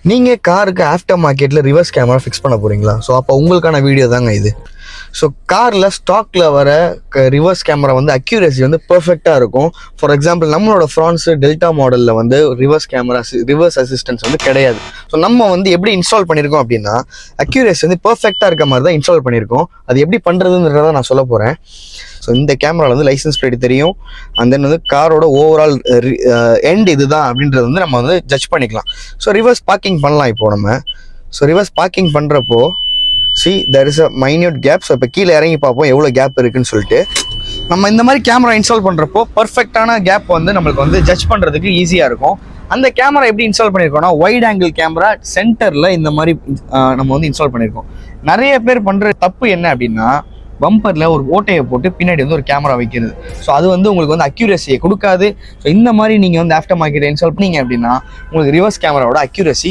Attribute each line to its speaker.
Speaker 1: நீங்கள் காருக்கு ஆஃப்டர் மார்க்கெட்டில் ரிவர்ஸ் கேமரா ஃபிக்ஸ் பண்ண போகிறீங்களா? ஸோ அப்போ உங்களுக்கான வீடியோ தாங்க இது. ஸோ காரில் ஸ்டாக்கில் வர ரிவர்ஸ் கேமரா வந்து அக்யூரேசி வந்து பர்ஃபெக்டாக இருக்கும். ஃபார் எக்ஸாம்பிள் நம்மளோட ஃப்ரான்ஸு டெல்டா மாடலில் வந்து ரிவர்ஸ் கேமரா ரிவர்ஸ் அசிஸ்டன்ஸ் வந்து கிடையாது. ஸோ நம்ம வந்து எப்படி இன்ஸ்டால் பண்ணியிருக்கோம் அப்படின்னா அக்யூரேசி வந்து பர்ஃபெக்டாக இருக்க மாதிரி தான் இன்ஸ்டால் பண்ணியிருக்கோம். அது எப்படி பண்ணுறதுன்றதை நான் சொல்ல போகிறேன். ஸோ இந்த கேமராவில் வந்து லைசன்ஸ் பிளேட் தெரியும். அண்ட் தென் வந்து காரோட ஓவரால் எண்ட் இது தான் அப்படின்றது வந்து நம்ம வந்து ஜட்ஜ் பண்ணிக்கலாம். ஸோ ரிவர்ஸ் பார்க்கிங் பண்ணலாம் இப்போது நம்ம. ஸோ ரிவர்ஸ் பார்க்கிங் பண்ணுறப்போ there is a minute gap. So இப்போ கீழே இறங்கி பார்ப்போம் எவ்வளோ கேப் இருக்குன்னு சொல்லிட்டு. நம்ம இந்த மாதிரி கேமரா இன்ஸ்டால் பண்ணுறப்போ பர்ஃபெக்டான கேப் வந்து நம்மளுக்கு வந்து ஜட்ஜ் பண்ணுறதுக்கு ஈஸியாக இருக்கும். அந்த கேமரா எப்படி இன்ஸ்டால் பண்ணியிருக்கோம்னா வைட் ஆங்கிள் கேமரா சென்டரில் இந்த மாதிரி நம்ம வந்து இன்ஸ்டால் பண்ணியிருக்கோம். நிறைய பேர் பண்ணுற தப்பு என்ன அப்படின்னா பம்பரில் ஒரு ஓட்டையை போட்டு பின்னாடி வந்து ஒரு கேமரா வைக்கிறது. ஸோ அது வந்து உங்களுக்கு வந்து அக்யூரஸியை கொடுக்காது. ஸோ இந்த மாதிரி நீங்கள் வந்து ஆஃப்டர் மார்க்கெட் இன்ஸ்டால் பண்ணீங்க அப்படின்னா உங்களுக்கு ரிவர்ஸ் கேமராவோட அக்யூரஸி